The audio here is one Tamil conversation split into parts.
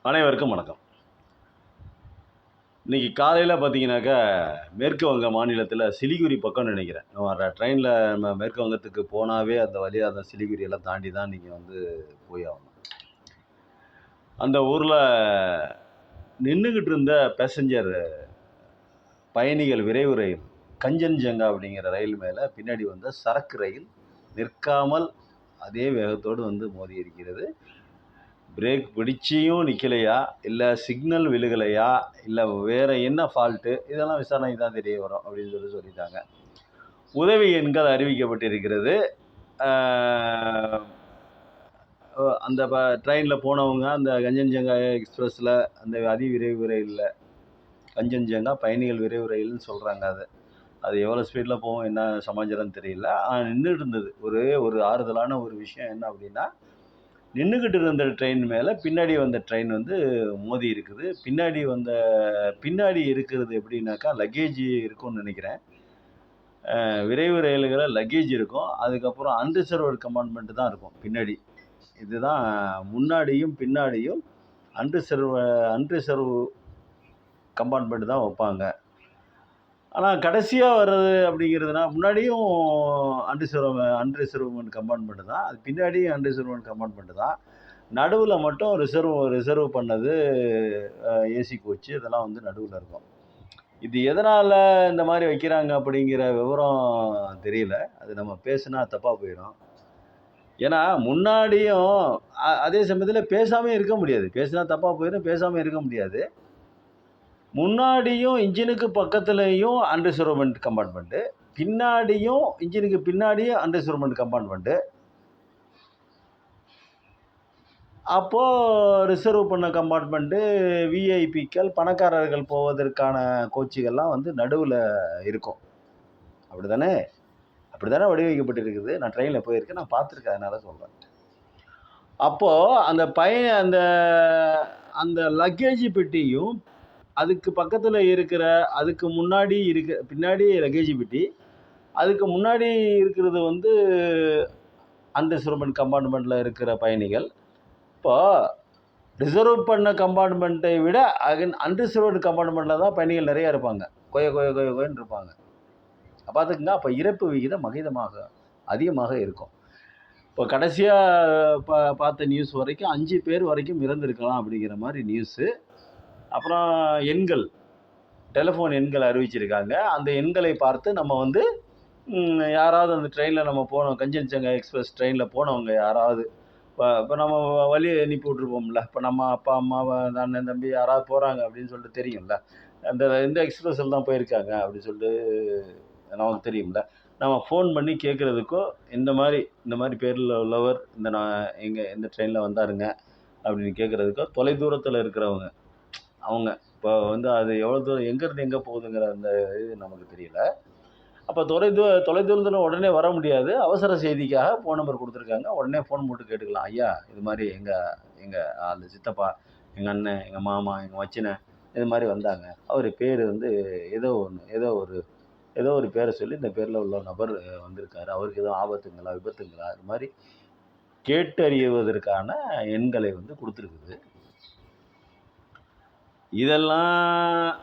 அனைவருக்கும் வணக்கம். இன்னைக்கு காலையில் பார்த்தீங்கன்னாக்கா, மேற்கு வங்க மாநிலத்தில சிலிகுரி பக்கம்னு நினைக்கிறேன். நம்ம ட்ரெயினில் நம்ம மேற்கு வங்கத்துக்கு போனாவே அந்த வழியா அந்த சிலிகுரி எல்லாம் தாண்டி தான் நீங்கள் வந்து போய் ஆகணும். அந்த ஊரில் நின்றுக்கிட்டு இருந்த பேசஞ்சர் பயணிகள் விரைவு ரயில் கஞ்சன்ஜங்கா அப்படிங்கிற ரயில் மேலே பின்னாடி வந்த சரக்கு ரயில் நிற்காமல் அதே வேகத்தோடு வந்து மோதி இருக்கிறது. பிரேக் பிடிச்சியும் நிற்கலையா, இல்லை சிக்னல் விழுகலையா, இல்லை வேறு என்ன ஃபால்ட்டு, இதெல்லாம் விசாரணைக்கு தான் தெரிய வரும் அப்படின்னு சொல்லிட்டாங்க. உதவி எண்கள் அறிவிக்கப்பட்டிருக்கிறது. அந்த ட்ரெயினில் போனவங்க அந்த கஞ்சன்ஜங்கா எக்ஸ்பிரஸில் அந்த அதிவிரைவு ரயிலில் கஞ்சன்ஜங்கா பயணிகள் விரைவு ரயில்னு சொல்கிறாங்க. அது எவ்வளோ ஸ்பீடில் போகும், என்ன சமாச்சாரம்னு தெரியல. ஆனால் நின்றுட்டு இருந்தது. ஒரு ஆறுதலான ஒரு விஷயம் என்ன அப்படின்னா, நின்றுக்கிட்டு இருந்த ட்ரெயின் மேலே பின்னாடி வந்த ட்ரெயின் வந்து மோதி இருக்குது. பின்னாடி இருக்கிறது எப்படின்னாக்கா, லக்கேஜ் இருக்கும்னு நினைக்கிறேன். விரைவு ரயில்களில் லக்கேஜ் இருக்கும். அதுக்கப்புறம் அன்ரிசர்வ்டு கம்பார்ட்மெண்ட்டு தான் இருக்கும் பின்னாடி. இதுதான் முன்னாடியும் பின்னாடியும் அன்ரிசர்வ் கம்பார்ட்மெண்ட்டு தான் வைப்பாங்க. ஆனால் கடைசியாக வர்றது அப்படிங்கிறதுனா, முன்னாடியும் அன்ரிசர்வ்மெண்ட் கம்பார்ட்மெண்ட்டு தான், அது பின்னாடியும் அன்ரிசர்வ்மெண்ட் கம்பார்ட்மெண்ட்டு தான். நடுவில் மட்டும் ரிசர்வ் பண்ணது ஏசி கோச்சு இதெல்லாம் வந்து நடுவில் இருக்கும். இது எதனால் இந்த மாதிரி வைக்கிறாங்க அப்படிங்கிற விவரம் தெரியல. அது நம்ம பேசுனா தப்பாக போயிடும். ஏன்னா முன்னாடியும் அதே சமயத்தில் பேசாமல் இருக்க முடியாது. பேசுனா தப்பாக போயிடும், பேசாமல் இருக்க முடியாது. முன்னாடியும் இன்ஜினுக்கு பக்கத்துலேயும் அன்ரிசர்வ்மெண்ட் கம்பார்ட்மெண்ட்டு, பின்னாடியும் இன்ஜினுக்கு பின்னாடியும் அன்ரிசர்வ்மெண்ட் கம்பார்ட்மெண்ட்டு. அப்போது ரிசர்வ் பண்ண கம்பார்ட்மெண்ட்டு விஐபிக்கள், பணக்காரர்கள் போவதற்கான கோச்சுகள்லாம் வந்து நடுவில் இருக்கும். அப்படி தானே வடிவமைக்கப்பட்டிருக்குது. நான் ட்ரெயினில் போயிருக்கேன், நான் பார்த்துருக்கேன், அதனால சொல்கிறேன். அப்போது அந்த அந்த லக்கேஜ் பெட்டியும் அதுக்கு பக்கத்தில் இருக்கிற பின்னாடி லக்கேஜ் பெட்டி, அதுக்கு முன்னாடி இருக்கிறது வந்து அன்ரிசர்வ்மெண்ட் கம்பார்ட்மெண்ட்டில் இருக்கிற பயணிகள். இப்போ ரிசர்வ் பண்ண கம்பார்ட்மெண்ட்டை விட அன்ரிசர்வ்டு கம்பார்ட்மெண்ட்டில் தான் பயணிகள் நிறையா இருப்பாங்க. கோயன்னு இருப்பாங்க. பார்த்துக்குங்க. அப்போ இறப்பு விகிதம் அதிகமாக இருக்கும். இப்போ கடைசியாக பார்த்த நியூஸ் வரைக்கும் 5 பேர் வரைக்கும் இறந்துருக்கலாம் அப்படிங்கிற மாதிரி நியூஸு. அப்புறம் டெலிஃபோன் எண்கள் அறிவிச்சிருக்காங்க. அந்த எண்களை பார்த்து நம்ம வந்து யாராவது அந்த ட்ரெயினில் நம்ம போனோம், கஞ்சன்ஜங்கா எக்ஸ்பிரஸ் ட்ரெயினில் போனவங்க யாராவது இப்போ நம்ம வழி அனுப்பி விட்ருப்போம்ல. இப்போ நம்ம அப்பா அம்மா அண்ணன் தம்பி யாராவது போகிறாங்க அப்படின்னு சொல்லிட்டு தெரியும்ல, இந்த எக்ஸ்பிரஸில் தான் போயிருக்காங்க அப்படின்னு சொல்லிட்டு நமக்கு தெரியும்ல. நம்ம ஃபோன் பண்ணி கேட்குறதுக்கோ, இந்த மாதிரி பேரில் உள்ளவர் இந்த ட்ரெயினில் வந்தாருங்க அப்படின்னு கேட்குறதுக்கோ, தொலைதூரத்தில் இருக்கிறவங்க அவங்க இப்போ வந்து அது எவ்வளோ தூரம் எங்கேருந்து எங்கே போகுதுங்கிற அந்த இது நமக்கு தெரியல. அப்போ தொலைதூரத்தில் உடனே வர முடியாது. அவசர செய்திக்காக ஃபோன் நம்பர் கொடுத்துருக்காங்க. உடனே ஃபோன் போட்டு கேட்டுக்கலாம். ஐயா, இது மாதிரி எங்கள் அந்த சித்தப்பா, எங்கள் அண்ணன், எங்கள் மாமா, எங்கள் மச்சினன் இது மாதிரி வந்தாங்க. அவர் பேர் வந்து ஏதோ ஒரு பேரை சொல்லி இந்த பேரில் உள்ள நபர் வந்திருக்காரு. அவருக்கு எதுவும் ஆபத்துங்களா, விபத்துங்களா, இது மாதிரி கேட்டறிவதற்கான எண்களை வந்து கொடுத்துருக்குது. இதெல்லாம்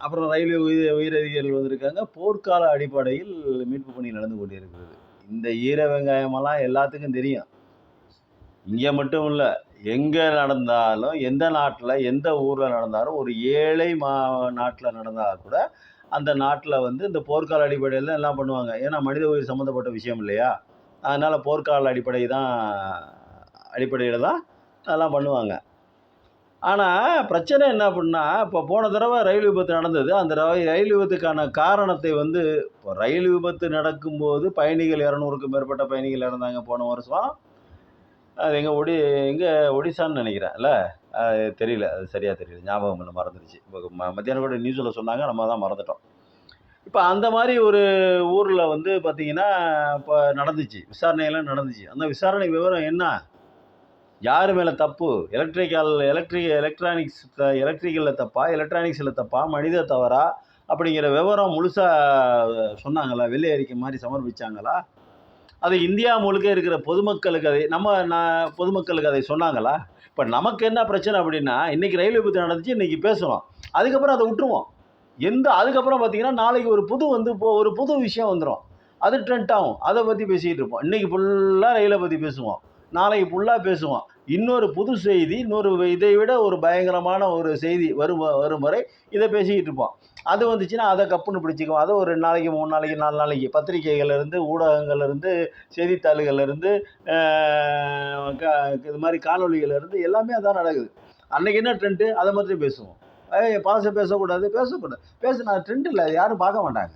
அப்புறம் ரயில்வே உயரதிகாரிகள் வந்திருக்காங்க. போர்க்கால அடிப்படையில் மீட்பு பணி நடந்து கொண்டிருக்கிறது. இந்த ஈர வெங்காயமெல்லாம் எல்லாத்துக்கும் தெரியும். இங்கே மட்டும் இல்லை, எங்கே நடந்தாலும், எந்த நாட்டில் எந்த ஊரில் நடந்தாலும், ஒரு ஏழை நாட்டில் நடந்தால் கூட அந்த நாட்டில் வந்து இந்த போர்க்கால அடிப்படையில் எல்லாம் பண்ணுவாங்க. ஏன்னா மனித உயிர் சம்மந்தப்பட்ட விஷயம் இல்லையா, அதனால் போர்க்கால அடிப்படையில் தான் அதெல்லாம் பண்ணுவாங்க. ஆனால் பிரச்சனை என்ன அப்படின்னா, இப்போ போன தடவை ரயில் விபத்து நடந்தது. அந்த ரயில் விபத்துக்கான காரணத்தை வந்து, இப்போ ரயில் விபத்து நடக்கும்போது பயணிகள் 200க்கும் மேற்பட்ட பயணிகள் இறந்தாங்க போன வருஷம். அது எங்கே ஒடிசான்னு நினைக்கிறேன்ல, அது தெரியல, அது சரியாக தெரியல, ஞாபகம் இல்லை, மறந்துடுச்சு. இப்போ மத்தியானம் கூட நியூஸில் சொன்னாங்க, நம்ம தான் மறந்துட்டோம். இப்போ அந்த மாதிரி ஒரு ஊரில் வந்து பார்த்திங்கன்னா, இப்போ விசாரணையெல்லாம் நடந்துச்சு. அந்த விசாரணை விவரம் என்ன, யார் மேலே தப்பு, எலக்ட்ரிக்கலில் தப்பா, எலக்ட்ரானிக்ஸில் தப்பா, மனித தவறா அப்படிங்கிற விவரம் முழுசாக சொன்னாங்களா, வெள்ளை அறிக்கை மாதிரி சமர்ப்பிச்சாங்களா, அது இந்தியா முழுக்க இருக்கிற பொதுமக்களுக்கு பொதுமக்களுக்கு அதை சொன்னாங்களா, இப்போ நமக்கு என்ன பிரச்சனை அப்படின்னா, இன்றைக்கி ரயில் விபத்து நடந்துச்சு, இன்றைக்கி பேசுகிறோம், அதுக்கப்புறம் அதை விட்டுருவோம். அதுக்கப்புறம் பார்த்தீங்கன்னா நாளைக்கு ஒரு புது விஷயம் வந்துடும், அது ட்ரெண்ட் ஆகும், அதை பற்றி பேசிக்கிட்டு இருப்போம். இன்றைக்கி ஃபுல்லாக ரயிலை பற்றி பேசுவோம், நாளைக்கு ஃபுல்லாக பேசுவோம். இன்னொரு புது செய்தி, இதை விட ஒரு பயங்கரமான ஒரு செய்தி வரும் வரை இதை பேசிக்கிட்டு இருப்போம். அது வந்துச்சுன்னா அதை கப்புன்னு பிடிச்சிக்குவோம். அதை ஒரு 2 நாளைக்கு 3 நாளைக்கு 4 நாளைக்கு பத்திரிகைகள்லேருந்து, ஊடகங்கள்லேருந்து, செய்தித்தாள்கள்லேருந்து, இது மாதிரி காணொலிகள்லேருந்து எல்லாமே அதான் நடக்குது. அன்றைக்கி என்ன ட்ரெண்டு, அதை மாதிரி பேசுவோம். பழசை பேசக்கூடாது, பேசுனா ட்ரெண்ட் இல்லை, யாரும் பார்க்க மாட்டாங்க.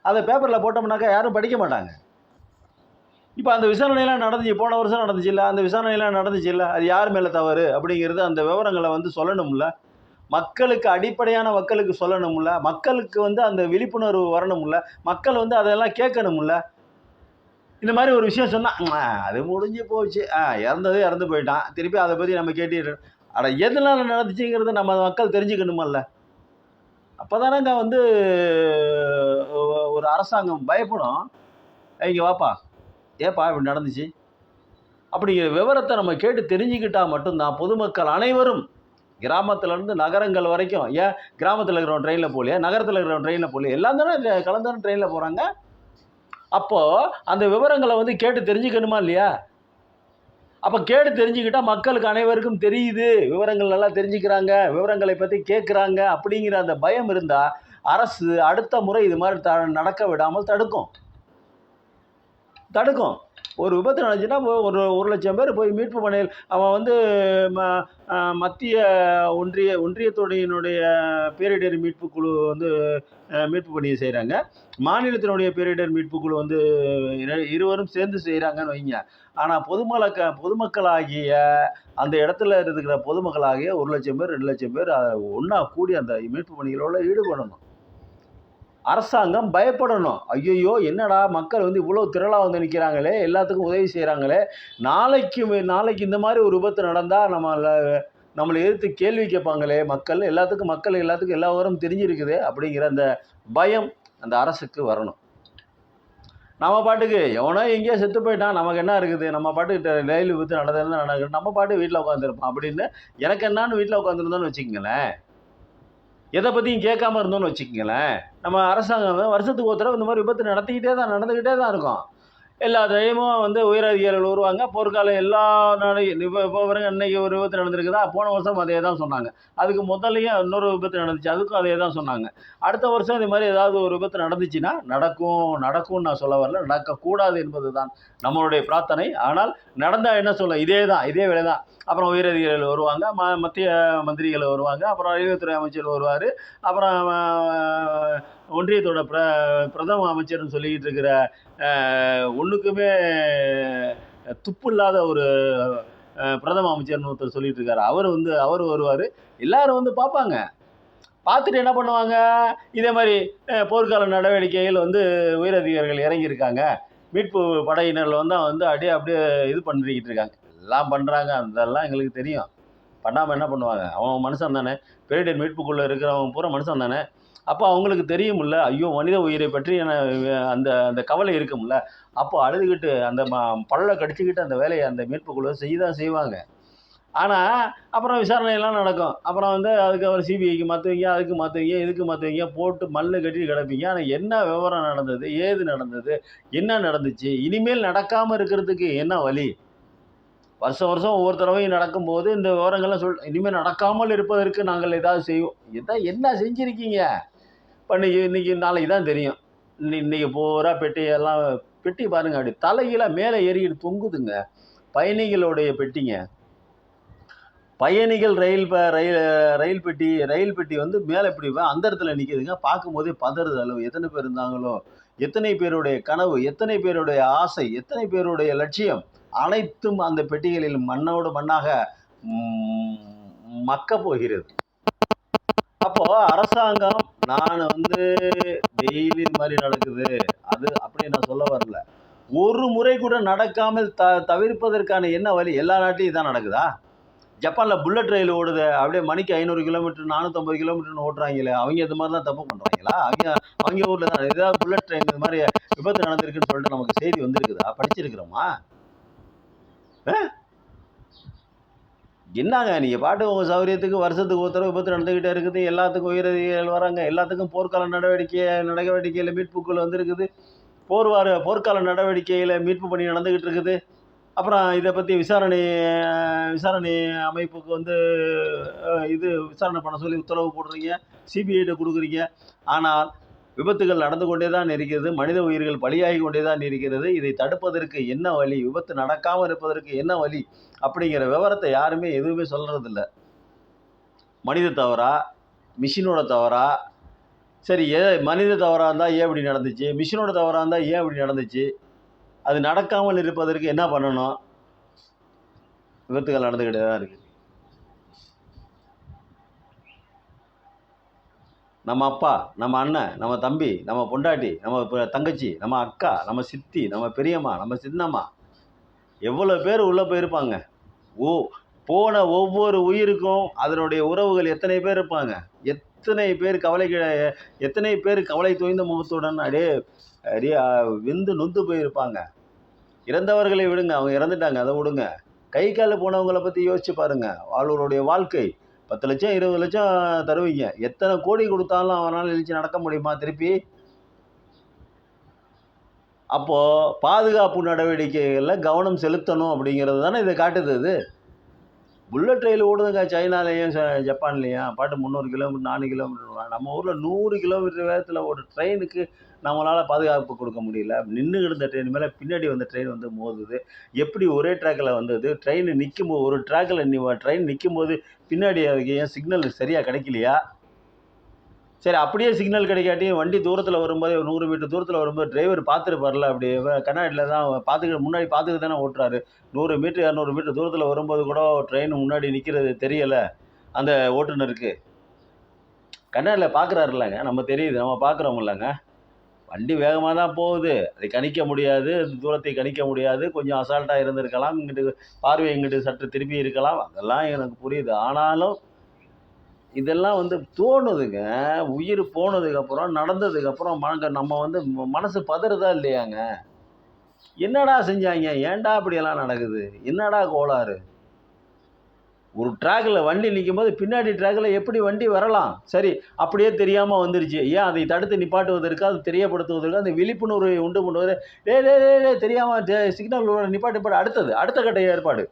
அதை பேப்பரில் போட்டோம்னாக்கா யாரும் படிக்க மாட்டாங்க. இப்போ அந்த விசாரணையெல்லாம் நடந்துச்சு, போன வருஷம் நடந்துச்சு இல்லை, அந்த விசாரணையெல்லாம் நடந்துச்சு இல்லை, அது யார் மேலே தவறு அப்படிங்கிறது அந்த விவரங்களை சொல்லணும்ல, மக்களுக்கு அடிப்படையான மக்களுக்கு சொல்லணும்ல, மக்களுக்கு அந்த விழிப்புணர்வு வரணும்ல, மக்கள் அதெல்லாம் கேட்கணும்ல. இந்த மாதிரி ஒரு விஷயம் சொன்னால் அது முடிஞ்சு போச்சு, இறந்து போயிட்டான், திருப்பி அதை பற்றி நம்ம கேட்டு எதனால நடந்துச்சுங்கிறத நம்ம மக்கள் தெரிஞ்சுக்கணுமல்ல. அப்போ தானேங்க ஒரு அரசாங்கம் பயப்படும், இங்கே வாப்பா, ஏப்பா இப்படி நடந்துச்சு அப்படிங்கிற விவரத்தை நம்ம கேட்டு தெரிஞ்சுக்கிட்டால் மட்டும்தான் பொதுமக்கள் அனைவரும், கிராமத்துலேருந்து நகரங்கள் வரைக்கும், ஏன் கிராமத்தில் இருக்கிறவங்க ட்ரெயினில் போகலையா, நகரத்தில் இருக்கிறவங்க ட்ரெயினில் போகலையா, எல்லாம் தானே கலந்தானே ட்ரெயினில் போகிறாங்க. அப்போது அந்த விவரங்களை கேட்டு தெரிஞ்சுக்கணுமா இல்லையா? அப்போ கேட்டு தெரிஞ்சுக்கிட்டால் மக்களுக்கு அனைவருக்கும் தெரியுது, விவரங்கள் நல்லா தெரிஞ்சுக்கிறாங்க, விவரங்களை பற்றி கேட்குறாங்க அப்படிங்கிற அந்த பயம் இருந்தால் அரசு அடுத்த முறை இது மாதிரி நடக்க விடாமல் தடுக்கும். ஒரு விபத்து நடந்துச்சுன்னா ஒரு 1,00,000 பேர் போய் மீட்பு பணியில் அவன் மத்திய ஒன்றியத்துடைய பேரிடர் மீட்பு குழு மீட்பு பணியை செய்கிறாங்க, மாநிலத்தினுடைய பேரிடர் மீட்பு குழு இருவரும் சேர்ந்து செய்கிறாங்கன்னு வைங்க. ஆனால் பொதுமக்களாகிய அந்த இடத்துல இருக்கிற பொதுமக்களாகிய 1,00,000 பேர் 2,00,000 பேர் ஒன்றா கூடி அந்த மீட்பு பணிகளோடு ஈடுபடணும். அரசாங்கம் பயப்படணும். ஐயையோ, என்னடா மக்கள் இவ்வளோ திரளாக நிற்கிறாங்களே, எல்லாத்துக்கும் உதவி செய்கிறாங்களே, நாளைக்கு இந்த மாதிரி ஒரு விபத்து நடந்தால் நம்மளை எதிர்த்து கேள்வி கேட்பாங்களே மக்கள் எல்லாத்துக்கும் எல்லா விவரமும் தெரிஞ்சிருக்குது அப்படிங்கிற அந்த பயம் அந்த அரசுக்கு வரணும். நம்ம பாட்டுக்கு எவனோ எங்கேயோ செத்து போயிட்டான், நமக்கு என்ன இருக்குது, நம்ம பாட்டுக்கிட்ட ரயில் விபத்து நடக்குது, நம்ம பாட்டு வீட்டில் உட்காந்துருப்போம் அப்படின்னு எனக்கு என்னான்னு வீட்டில் உட்காந்துருந்தோன்னு வச்சுக்கோங்களேன், எதை பற்றியும் கேட்காம இருந்தோன்னு வச்சுக்கோங்களேன், நம்ம அரசாங்கம் வருஷத்துக்கு ஒரு தடவை இந்த மாதிரி விபத்து நடந்துக்கிட்டே தான் இருக்கும். எல்லா டைமும் உயர் அதிகாரிகள் வருவாங்க, போர்க்காலம் எல்லா நாளையும். இப்போ பாருங்க, இன்றைக்கி ஒரு விபத்து நடந்திருக்குதா, போன வருஷம் அதே தான் சொன்னாங்க, அதுக்கு முதல்லையும் இன்னொரு விபத்து நடந்துச்சு, அதுக்கும் அதே தான் சொன்னாங்க. அடுத்த வருஷம் இது மாதிரி ஏதாவது ஒரு விபத்து நடந்துச்சுன்னா நடக்கும்னு நான் சொல்ல வரல, நடக்கக்கூடாது என்பது தான் நம்மளுடைய பிரார்த்தனை. ஆனால் நடந்தால் என்ன சொல்ல, இதே வேலை தான். அப்புறம் உயரதிகாரிகள் வருவாங்க, மத்திய மந்திரிகள் வருவாங்க, அப்புறம் ரயில்வேத்துறை அமைச்சர் வருவார், அப்புறம் ஒன்றியத்தோட பிரதம அமைச்சர்னு சொல்லிக்கிட்டு இருக்கிற ஒன்றுக்குமே துப்பு இல்லாத ஒரு பிரதம அமைச்சர்னு ஒருத்தர் சொல்லிட்டு இருக்காரு, அவர் வருவார், எல்லாரும் பார்ப்பாங்க. பார்த்துட்டு என்ன பண்ணுவாங்க, இதே மாதிரி போர்க்கால நடவடிக்கைகள் உயரதிகாரிகள் இறங்கியிருக்காங்க, மீட்பு படையினர்கள் அப்படியே இது பண்ணிக்கிட்டு இருக்காங்க, எல்லாம் பண்ணுறாங்க, அதெல்லாம் எங்களுக்கு தெரியும். பண்ணாமல் என்ன பண்ணுவாங்க, அவன் மனுஷன் தானே, பேரிடர் மீட்புக்குள்ளே இருக்கிறவங்க பூரா மனுஷன் தானே. அப்போ அவங்களுக்கு தெரியுமில்ல, ஐயோ மனித உயிரை பற்றி அந்த கவலை இருக்கும்ல, அப்போ அழுதுகிட்டு அந்த பல்லை கடிச்சிக்கிட்டு அந்த வேலையை அந்த மீட்புக்குள்ளே செய்வாங்க. ஆனால் அப்புறம் விசாரணையெல்லாம் நடக்கும், அப்புறம் அதுக்கப்புறம் சிபிஐக்கு மாற்றுவீங்க, அதுக்கு மாற்றுவீங்க, இதுக்கு மாற்றுவீங்க, போட்டு மல்லு கட்டி கிடப்பீங்க. ஆனால் என்ன விவரம் நடந்தது, ஏது நடந்தது, என்ன நடந்துச்சு, இனிமேல் நடக்காமல் இருக்கிறதுக்கு என்ன வழி? வருஷம் ஒவ்வொரு தடவையும் நடக்கும்போது இந்த விவரங்கள்லாம் இனிமேல் நடக்காமல் இருப்பதற்கு நாங்கள் ஏதாவது செய்வோம். என்ன செஞ்சுருக்கீங்க இப்போ இன்றைக்கி நாளைக்கு தான் தெரியும். இன்றைக்கி பூரா பெட்டி பாருங்கள், அப்படி தலைகீழாக மேலே ஏறிக்கிட்டு தொங்குதுங்க பயணிகளுடைய பெட்டிங்க. பயணிகள் ரயில் பெட்டி மேலே இப்படி அந்த இடத்துல நிற்கிதுங்க, பார்க்கும்போதே பதறுது அளவு. எத்தனை பேர் இருந்தாங்களோ, எத்தனை பேருடைய கனவு, எத்தனை பேருடைய ஆசை, எத்தனை பேருடைய லட்சியம் அனைத்தும் அந்த பெட்டிகளில் மண்ணோடு மண்ணாக மக்க போகிறது. அப்போ அரசாங்கம், நான் டெய்லி இது மாதிரி நடக்குது அது அப்படி நான் சொல்ல வரல, ஒரு முறை கூட நடக்காமல் தவிர்ப்பதற்கான என்ன வழி? எல்லா நாட்டிலும் இதான் நடக்குதா? ஜப்பானில் புல்லட் ரயில் ஓடுது, அப்படியே மணிக்கு 500 கிலோமீட்டர் 450 கிலோமீட்டர்னு ஓட்டுறாங்களே, அவங்க இது மாதிரி தான் தப்பு பண்ணுறாங்களா? அவங்க ஊரில் தான் ஏதாவது புல்லட் ட்ரெயின் இது மாதிரி விபத்து நடந்திருக்குன்னு சொல்லிட்டு நமக்கு செய்தி வந்திருக்குதா, படிச்சிருக்கிறோமா? என்னங்க நீங்கள் பாட்டு உங்கள் சௌகரியத்துக்கு வருஷத்துக்கு ஒருத்தர விபத்து நடந்துக்கிட்டே இருக்குது, எல்லாத்துக்கும் உயிரிழந்தவர்கள் வராங்க, எல்லாத்துக்கும் போர்க்கால நடவடிக்கையில் மீட்புக்குள் வந்திருக்குது, போர்க்கால நடவடிக்கையில் மீட்பு பணி நடந்துக்கிட்டு இருக்குது. அப்புறம் இதை பற்றி விசாரணை அமைப்புக்கு வந்து விசாரணை பண்ண சொல்லி உத்தரவு போடுறீங்க, சிபிஐட்ட கொடுக்குறீங்க. ஆனால் விபத்துகள் நடந்து கொண்டே தான் இருக்கிறது, மனித உயிர்கள் பலியாகி கொண்டே தான் இருக்கிறது. இதை தடுப்பதற்கு என்ன வழி, விபத்து நடக்காமல் இருப்பதற்கு என்ன வழி அப்படிங்கிற விவரத்தை யாருமே எதுவுமே சொல்கிறதில்ல. மனித தவறா, மிஷினோட தவறா? சரி, மனித தவறாக இருந்தால் ஏன் இப்படி நடந்துச்சு, மிஷினோட தவறாக இருந்தால் ஏன் இப்படி நடந்துச்சு, அது நடக்காமல் இருப்பதற்கு என்ன பண்ணணும்? விபத்துகள் நடந்துக்கிட்டே தான் இருக்குது. நம்ம அப்பா, நம்ம அண்ணன், நம்ம தம்பி, நம்ம பொண்டாட்டி, நம்ம தங்கச்சி, நம்ம அக்கா, நம்ம சித்தி, நம்ம பெரியம்மா, நம்ம சின்னம்மா, எவ்வளோ பேர் உள்ளே போயிருப்பாங்க. போன ஒவ்வொரு உயிருக்கும் அதனுடைய உறவுகள் எத்தனை பேர் இருப்பாங்க, எத்தனை பேர் கவலை தோய்ந்த முகத்துடன் அப்படியே வெந்து நொந்து போயிருப்பாங்க. இறந்தவர்களை விடுங்க, அவங்க இறந்துட்டாங்க, அதை விடுங்க. கை காலில் போனவங்களை பற்றி யோசிச்சு பாருங்க. அவர்களுடைய வாழ்க்கை 10 லட்சம் 20 லட்சம் தருவீங்க, எத்தனை கோடி கொடுத்தாலும் அவனால் எழுச்சி நடக்க முடியுமா திருப்பி? அப்போது பாதுகாப்பு நடவடிக்கைகளில் கவனம் செலுத்தணும் அப்படிங்கிறது தானே இதை காட்டுது. இது புல்லட் ரயில் ஓடுதுங்க சைனாலேயும் ஜப்பான்லேயும், பாட்டு 300 கிலோமீட்டர் 400 கிலோமீட்டர். நம்ம ஊரில் 100 கிலோமீட்டர் வேகத்தில் ஒரு ட்ரெயினுக்கு நம்மளால் பாதுகாப்பு கொடுக்க முடியல. நின்று கிடந்த ட்ரெயின் மேலே பின்னாடி வந்த ட்ரெயின் வந்து மோதுது. எப்படி ஒரே ட்ராக்கில் வந்தது? ட்ரெயின் நிற்கும்போது, ஒரு ட்ராக்கில் ட்ரெயின் நிற்கும்போது பின்னாடி அதுக்கு ஏன் சிக்னல் சரியாக கிடைக்கலையா? சரி, அப்படியே சிக்னல் கிடைக்காட்டியும் வண்டி தூரத்தில் வரும்போது, 100 மீட்டர் தூரத்தில் வரும்போது டிரைவர் பார்த்துருப்பார்ல, அப்படி கண்ணாடியில் தான் முன்னாடி பார்த்துக்கிட்டு தானே ஓட்டுறாரு. 100 மீட்டர் 200 மீட்டர் தூரத்தில் வரும்போது கூட ட்ரெயின் முன்னாடி நிற்கிறது தெரியலை அந்த ஓட்டுநருக்கு. கண்ணாடியில் பார்க்குறாருல்லங்க, நம்ம தெரியுது, நம்ம பார்க்குறோமில்லங்க. வண்டி வேகமாக தான் போகுது, அதை கணிக்க முடியாது, தூரத்தை கணிக்க முடியாது, கொஞ்சம் அசால்ட்டாக இருந்திருக்கலாம், இங்கிட்டு சற்று திருப்பி இருக்கலாம், அதெல்லாம் எனக்கு புரியுது. ஆனாலும் இதெல்லாம் வந்து தோணுதுங்க. உயிர் போனதுக்கப்புறம், நடந்ததுக்கப்புறம் நம்ம வந்து மனசு பதறுதா இல்லையாங்க? என்னடா செஞ்சாங்க, ஏன்டா இப்படியெல்லாம் நடக்குது, என்னடா கோளாறு? ஒரு ட்ராக்கில் வண்டி நிற்கும்போது பின்னாடி ட்ராக்கில் எப்படி வண்டி வரலாம்? சரி, அப்படியே தெரியாமல் வந்துருச்சு. ஏன் அதை தடுத்து நிப்பாட்டுவதற்கு, அது தெரியப்படுத்துவதற்கு, அந்த விழிப்புணர்வை உண்டு பண்ணுவது. தெரியாமல் சிக்னல் நிப்பாட்டு. அடுத்த கட்ட ஏற்பாடு.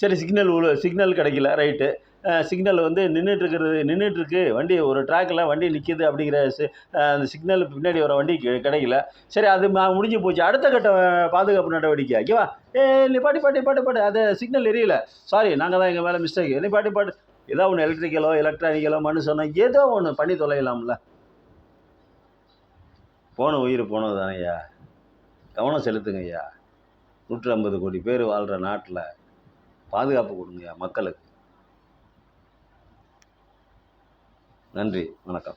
சரி, சிக்னல் கிடைக்கல, ரைட்டு. சிக்னல் வந்து நின்றுட்டுருக்கு, வண்டி ஒரு ட்ராக்கில் வண்டி நிற்கிது அப்படிங்கிற அந்த சிக்னல் பின்னாடி வர வண்டி கிடைக்கல. சரி, அது முடிஞ்சு போச்சு. அடுத்த கட்ட பாதுகாப்பு நடவடிக்கை ஓகேவா? நிப்பாட்டு, அது சிக்னல் எரியல, சாரி, நாங்கள் தான் எங்கள் மேலே மிஸ்டேக், நிப்பாட்டு. ஏதோ ஒன்று எலக்ட்ரானிக்கலோ மனுஷனோ ஏதோ ஒன்று பண்ணி தொலையலாம்ல. போன உயிர் போனது தானே ஐயா, கவனம் செலுத்துங்க ஐயா. 150 கோடி பேர் வாழ்கிற நாட்டில் பாதுகாப்பு கொடுங்கய்யா மக்களுக்கு. நன்றி, வணக்கம்.